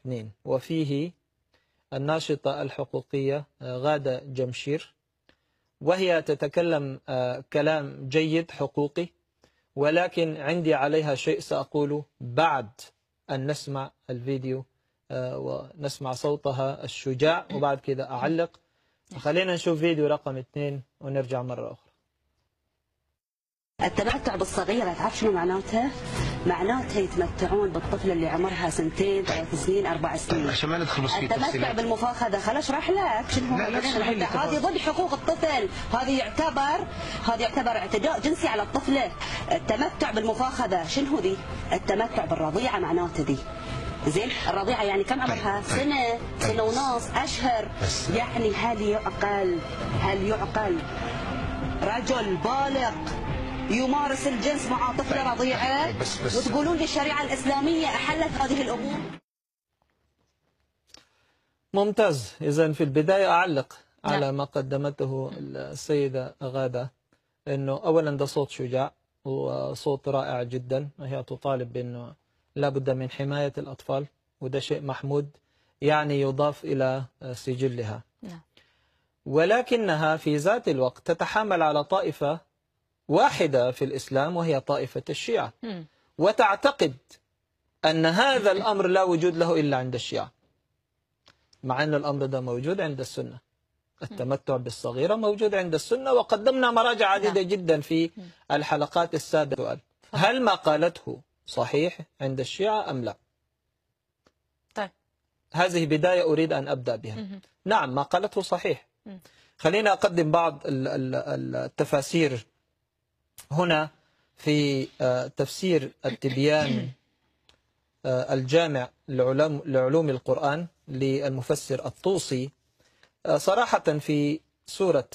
2، وفيه الناشطة الحقوقية غادة جمشير، وهي تتكلم كلام جيد حقوقي، ولكن عندي عليها شيء سأقوله بعد أن نسمع الفيديو ونسمع صوتها الشجاع، وبعد كده أعلق. خلينا نشوف فيديو رقم 2 ونرجع مرة أخرى. التمتع بالصغيرة تعرف شنو معناته؟ معناته يتمتعون بالطفلة اللي عمرها 2 3 سنين 4 سنين. عشان ما ندخل في التمتع بالمفاخذة خل اشرح لك شنو هو. هذه ضد حقوق الطفل، هذه يعتبر اعتداء جنسي على الطفلة. التمتع بالمفاخذة شنو ذي؟ التمتع بالرضيعة معناته ذي. زين، الرضيعة يعني كم عمرها؟ سنة ونص، أشهر. يعني هل يعقل رجل بالغ يمارس الجنس مع طفلة رضيعة وتقولون لي الشريعة الإسلامية أحلت هذه الأمور؟ ممتاز. إذن في البداية أعلق على ما قدمته السيدة غادة، أنه أولا ده صوت شجاع وصوت رائع جدا، وهي تطالب بأنه لابد من حماية الأطفال، وده شيء محمود يعني يضاف إلى سجلها. ولكنها في ذات الوقت تتحامل على طائفة واحدة في الإسلام، وهي طائفة الشيعة، وتعتقد أن هذا الأمر لا وجود له إلا عند الشيعة، مع أن الأمر ده موجود عند السنة. التمتع بالصغيرة موجود عند السنة، وقدمنا مراجع عديدة جدا في الحلقات السابقة. هل ما قالته صحيح عند الشيعة أم لا؟ طيب، هذه بداية أريد أن أبدأ بها. نعم، ما قالته صحيح. خلينا أقدم بعض التفاسير هنا في تفسير التبيان الجامع لعلوم القرآن للمفسر الطوسي. صراحة في سورة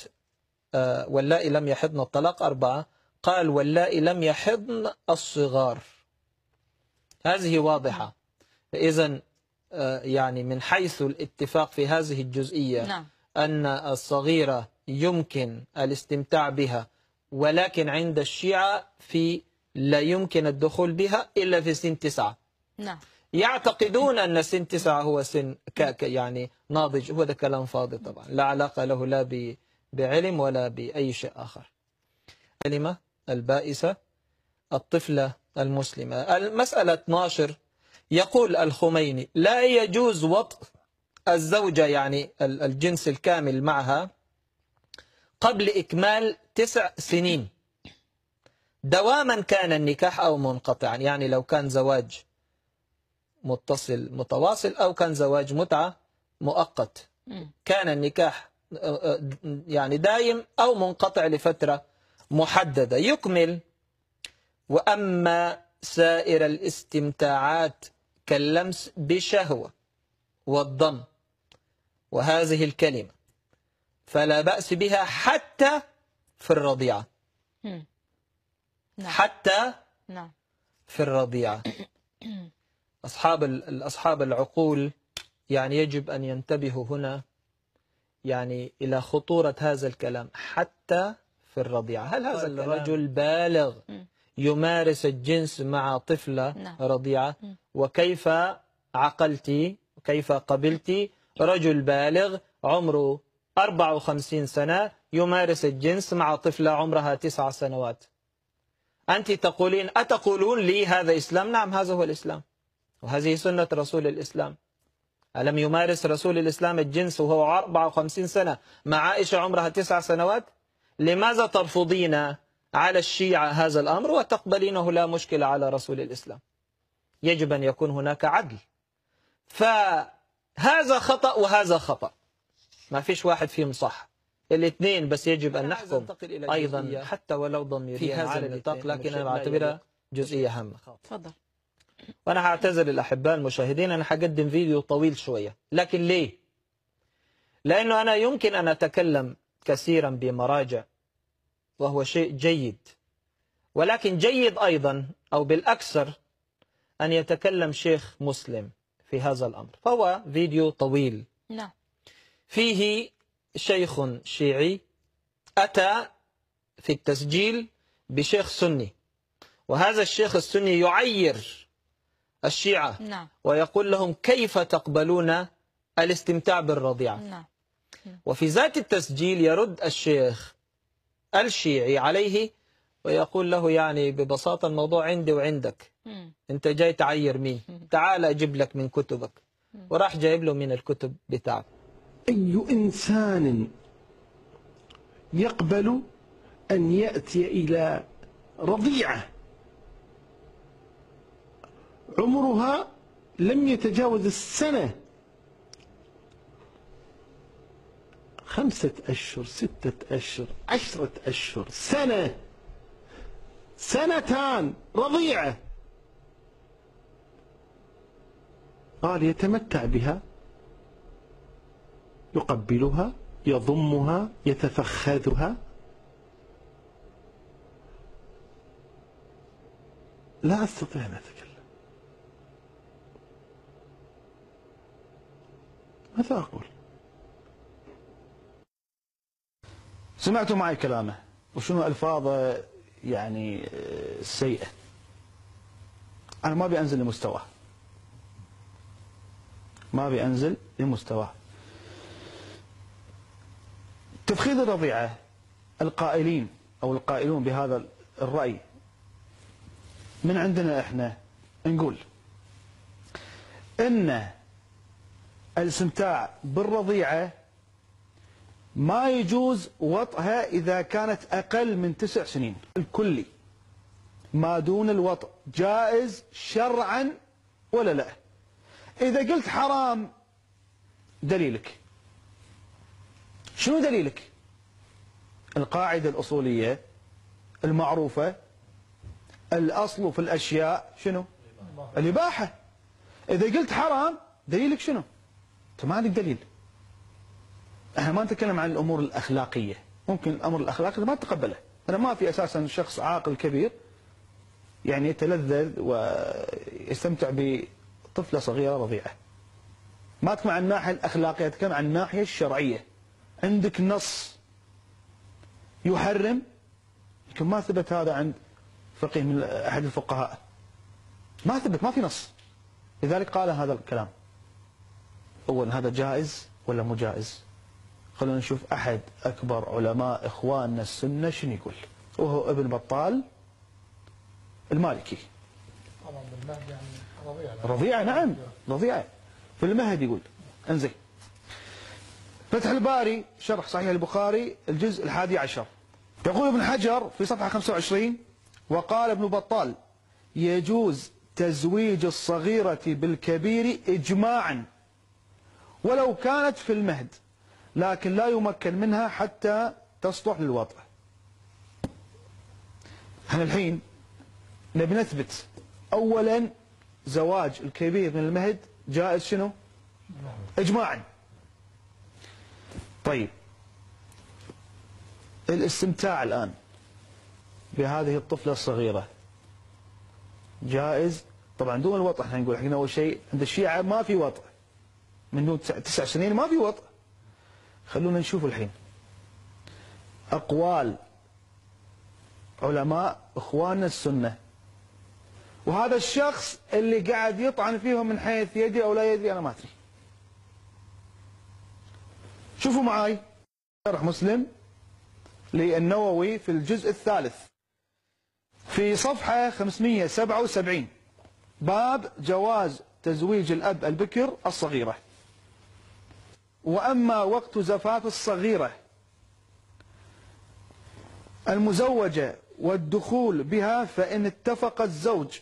واللائي لم يحضن الطلاق 4 قال واللائي لم يحضن الصغار. هذه واضحة. إذن يعني من حيث الاتفاق في هذه الجزئية أن الصغيرة يمكن الاستمتاع بها، ولكن عند الشيعة لا يمكن الدخول بها إلا في سن 9. يعتقدون أن سن 9 هو سن يعني ناضج. هو ده كلام فاضي طبعا، لا علاقة له لا بعلم ولا بأي شيء آخر. الكلمة البائسة الطفلة المسلمة. المسألة 12 يقول الخميني لا يجوز وطء الزوجة يعني الجنس الكامل معها قبل إكمال 9 سنين دواما كان النكاح أو منقطعا. يعني لو كان زواج متصل متواصل أو كان زواج متعة مؤقت، كان النكاح يعني دايم أو منقطع لفترة محددة يكمل. وأما سائر الاستمتاعات كاللمس بشهوة والضم وهذه الكلمة فلا بأس بها حتى في الرضيعة. حتى في الرضيعة. أصحاب العقول يعني يجب أن ينتبهوا هنا يعني إلى خطورة هذا الكلام. حتى في الرضيعة. هل هذا الرجل بالغ يمارس الجنس مع طفلة رضيعة؟ وكيف عقلتي وكيف قبلتي رجل بالغ عمره 54 سنة يمارس الجنس مع طفلة عمرها 9 سنوات؟ أنت أتقولون لي هذا إسلام؟ نعم، هذا هو الإسلام، وهذه سنة رسول الإسلام. ألم يمارس رسول الإسلام الجنس وهو 54 سنة مع عائشة عمرها 9 سنوات؟ لماذا ترفضين على الشيعة هذا الأمر وتقبلينه لا مشكلة على رسول الإسلام؟ يجب أن يكون هناك عدل. فهذا خطأ وهذا خطأ، ما فيش واحد فيهم صح، الاثنين. بس يجب أن نحكم أيضا حتى ولو ضميريا على النطاق، لكن أنا بعتبرها جزئية هامة. تفضل. وأنا هعتذر للأحباء المشاهدين، أنا هقدم فيديو طويل شوية. لكن ليه؟ لأنه أنا يمكن أن أتكلم كثيرا بمراجع وهو شيء جيد، ولكن جيد أيضا أو بالأكثر أن يتكلم شيخ مسلم في هذا الأمر. فهو فيديو طويل فيه شيخ شيعي أتى في التسجيل بشيخ سني، وهذا الشيخ السني يعير الشيعة نعم. ويقول لهم كيف تقبلون الاستمتاع بالرضيعة. نعم. وفي ذات التسجيل يرد الشيخ الشيعي عليه ويقول له يعني ببساطة الموضوع عندي وعندك، أنت جاي تعير مين؟ تعال أجيب لك من كتبك. وراح جايب له من الكتب بتاعه. أي إنسان يقبل أن يأتي إلى رضيعة عمرها لم يتجاوز السنة، 5 أشهر 6 أشهر 10 أشهر سنة سنتان رضيعة، قال يتمتع بها، يقبلها، يضمها، يتفخذها. لا أستطيع أن أتكلم. ماذا أقول؟ سمعتوا معي كلامه وشنو ألفاظه يعني سيئة. أنا ما أبي أنزل لمستواه، ما أبي أنزل لمستواه. تفخيذ الرضيعة، القائلين أو القائلون بهذا الرأي من عندنا إحنا نقول إن الاستمتاع بالرضيعة ما يجوز وطئها إذا كانت أقل من 9 سنين. الكلي ما دون الوطء جائز شرعا ولا لا؟ إذا قلت حرام دليلك شنو؟ دليلك القاعدة الأصولية المعروفة، الأصل في الأشياء شنو؟ الإباحة. إذا قلت حرام دليلك شنو؟ أنت ما عندك دليل. احنا ما نتكلم عن الأمور الأخلاقية، ممكن الأمر الأخلاقي ما تقبله. أنا ما في أساسا شخص عاقل كبير يعني يتلذذ ويستمتع بطفلة صغيرة رضيعة. ما أتكلم عن الناحية الأخلاقية، أتكلم عن الناحية الشرعية. عندك نص يحرم، لكن ما ثبت هذا عند فقيه من أحد الفقهاء، ما ثبت، ما في نص، لذلك قال هذا الكلام. أولا هذا جائز ولا مو جائز؟ خلونا نشوف أحد أكبر علماء إخواننا السنة شنو يقول، وهو ابن بطال المالكي. رضيعة، نعم رضيعة في المهد يقول. انزين، فتح الباري شرح صحيح البخاري الجزء 11 يقول ابن حجر في صفحة 25: وقال ابن بطال يجوز تزويج الصغيرة بالكبير إجماعا ولو كانت في المهد، لكن لا يمكن منها حتى تصلح للوضع. احنا الحين نبي نثبت اولا زواج الكبير من المهد جائز شنو؟ اجماعا. طيب الاستمتاع الان بهذه الطفلة الصغيرة جائز طبعا دون الوطء. احنا نقول احنا اول شيء عند الشيعة ما في وطء من دون 9 سنين، ما في وطء. خلونا نشوف الحين أقوال علماء إخواننا السنة، وهذا الشخص اللي قاعد يطعن فيهم من حيث يدري أو لا يدري أنا ما أدري. شوفوا معاي شرح مسلم للنووي في الجزء 3 في صفحة 577 باب جواز تزويج الأب البكر الصغيرة. وأما وقت زفاف الصغيرة المزوجة والدخول بها فإن اتفق الزوج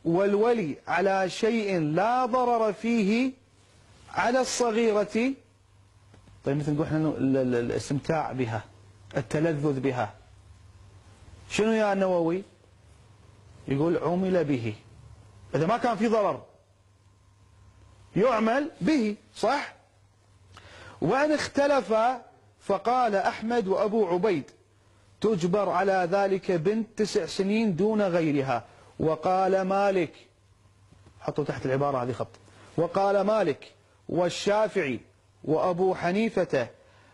والولي على شيء لا ضرر فيه على الصغيرة. طيب مثل نقول احنا الاستمتاع بها، التلذذ بها، شنو يا النووي؟ يقول عمل به، إذا ما كان في ضرر يعمل به، صح؟ وأن اختلف فقال أحمد وأبو عبيد تجبر على ذلك بنت 9 سنين دون غيرها. وقال مالك، حطوا تحت العبارة هذه خط، وقال مالك والشافعي وأبو حنيفة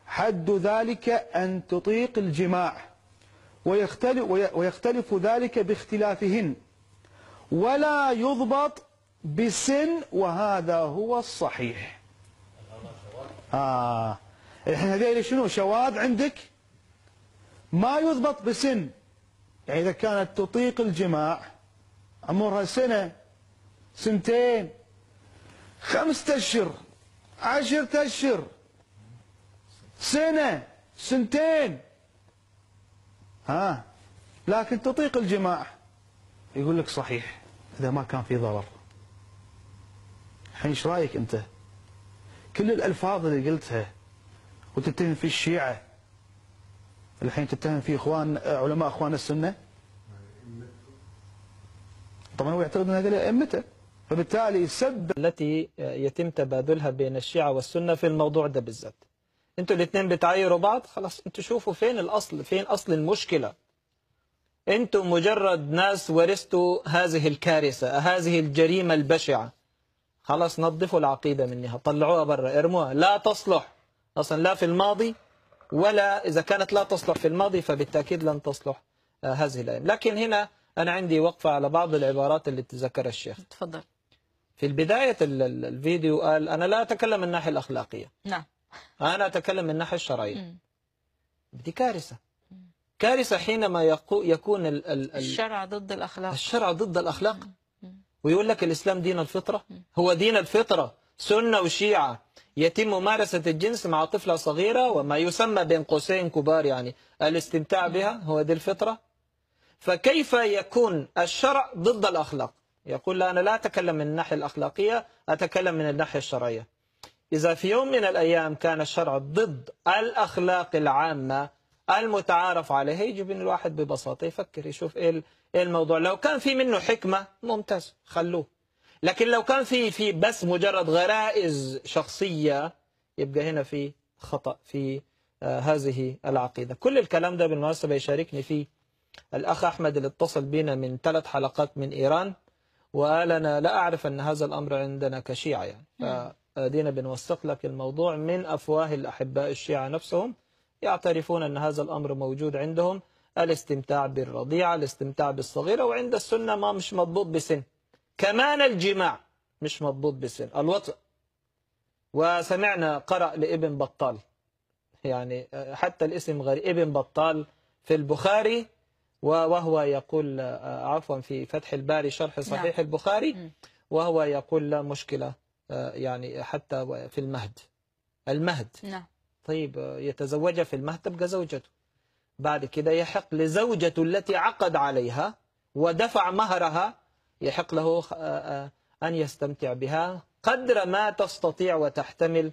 حد ذلك أن تطيق الجماع، ويختلف ذلك باختلافهن، ولا يضبط بسن وهذا هو الصحيح. الحين هذيل شنو شواذ عندك؟ ما يضبط بسن، يعني إذا كانت تطيق الجماع عمرها سنة، سنتين، 5 أشهر، 10 أشهر، سنة، سنتين، لكن تطيق الجماع يقول لك صحيح إذا ما كان في ضرر. الحين ايش رايك انت؟ كل الالفاظ اللي قلتها وتتهم في الشيعة الحين تتهم في علماء اخوان السنة؟ طبعا هو يعتقد ان هذول ائمته، فبالتالي يسب التي يتم تبادلها بين الشيعة والسنة في الموضوع ده بالذات. انتوا الاثنين بتعايروا بعض، خلاص انتوا شوفوا فين الاصل، فين اصل المشكلة. انتوا مجرد ناس ورثتوا هذه الكارثة، هذه الجريمة البشعة. خلاص نظفوا العقيدة منها، طلعوها برا، ارموها، لا تصلح اصلا لا في الماضي، ولا اذا كانت لا تصلح في الماضي فبالتأكيد لن تصلح هذه الايام. لكن هنا انا عندي وقفة على بعض العبارات اللي تذكرها الشيخ. تفضل. في البداية الفيديو قال أنا لا أتكلم من الناحية الأخلاقية. نعم. أنا أتكلم من الناحية الشرعية. دي كارثة. كارثة حينما يكون الشرع ضد الأخلاق. الشرع ضد الأخلاق. ويقول لك الإسلام دين الفطرة. هو دين الفطرة، سنة وشيعة، يتم ممارسة الجنس مع طفلة صغيرة وما يسمى بين قوسين كبار يعني الاستمتاع بها، هو دي الفطرة. فكيف يكون الشرع ضد الأخلاق؟ يقول لا أنا لا أتكلم من الناحية الأخلاقية، أتكلم من الناحية الشرعية. إذا في يوم من الأيام كان الشرع ضد الأخلاق العامة المتعارف عليها، يجب أن الواحد ببساطة يفكر يشوف إيه الموضوع. لو كان في منه حكمة ممتاز خلوه، لكن لو كان في بس مجرد غرائز شخصية يبقى هنا في خطأ في هذه العقيدة. كل الكلام ده بالمناسبة يشاركني فيه الأخ أحمد اللي اتصل بنا من 3 حلقات من إيران، وقال أنا لا أعرف أن هذا الأمر عندنا كشيعة يعني. فدينا بنوثق لك الموضوع من أفواه الأحباء الشيعة نفسهم، يعترفون أن هذا الأمر موجود عندهم، الاستمتاع بالرضيعة، الاستمتاع بالصغيرة. وعند السنة ما مش مضبوط بسن، كمان الجماع مش مضبوط بسن، الوطء. وسمعنا قرأ لابن بطال، يعني حتى الاسم غريب، ابن بطال في البخاري، وهو يقول عفوا في فتح الباري شرح صحيح البخاري، وهو يقول لا مشكلة يعني حتى في المهد. نعم. طيب يتزوجها في المهد تبقى زوجته، بعد كده يحق لزوجته التي عقد عليها ودفع مهرها يحق له أن يستمتع بها قدر ما تستطيع وتحتمل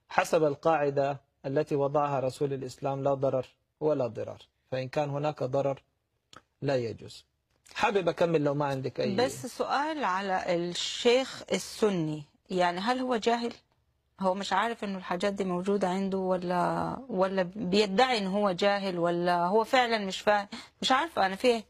حسب القاعدة التي وضعها رسول الإسلام: لا ضرر ولا ضرار. فإن كان هناك ضرر لا يجوز. حابب أكمل لو ما عندك أي. بس سؤال على الشيخ السني، يعني هل هو جاهل؟ هو مش عارف انه الحاجات دي موجودة عنده، ولا بيدعي ان هو جاهل، ولا هو فعلا مش فاهم؟ مش عارفة انا فيه.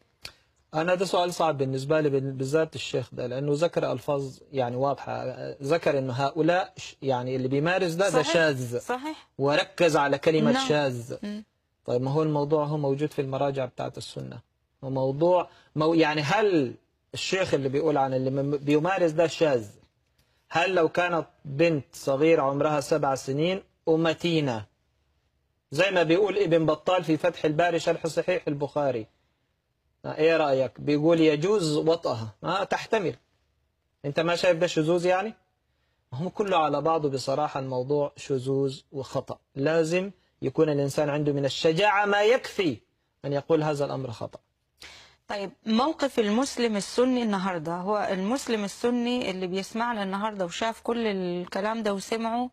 أنا ده سؤال صعب بالنسبة لي بالذات الشيخ ده، لأنه ذكر ألفاظ يعني واضحة، ذكر إنه هؤلاء يعني اللي بيمارس ده شاذ. صحيح. وركز على كلمة نعم. شاذ. طيب ما هو الموضوع هو موجود في المراجع بتاعت السنة، وموضوع يعني هل الشيخ اللي بيقول عن اللي بيمارس ده شاذ، هل لو كانت بنت صغيرة عمرها 7 سنين ومتينة زي ما بيقول ابن بطال في فتح الباري شرح صحيح البخاري، ايه رأيك؟ بيقول يجوز وطئها، تحتمل. انت ما شايف ده شذوذ يعني؟ هم كله على بعضه بصراحة الموضوع شذوذ وخطأ. لازم يكون الإنسان عنده من الشجاعة ما يكفي أن يقول هذا الأمر خطأ. طيب موقف المسلم السني النهاردة، هو المسلم السني اللي بيسمعنا النهاردة وشاف كل الكلام ده وسمعه،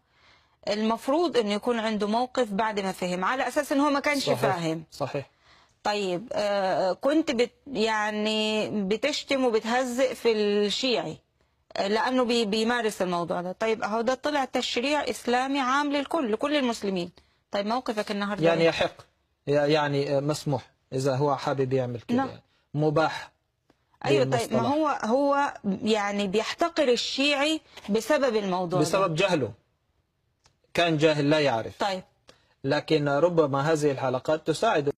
المفروض أن يكون عنده موقف بعد ما فهم، على أساس أنه هو ما كانش فاهم. صحيح. طيب كنت يعني بتشتم وبتهزئ في الشيعي لأنه بيمارس الموضوع ده. طيب هو ده طلع تشريع إسلامي عام لكل المسلمين. طيب موقفك النهاردة يعني يحق، يعني مسموح إذا هو حابب يعمل كده. نعم. يعني مباح. أيوة. طيب ما هو يعني بيحتقر الشيعي بسبب الموضوع بسبب ده. جهله، كان جاهل لا يعرف. طيب لكن ربما هذه الحلقات تساعد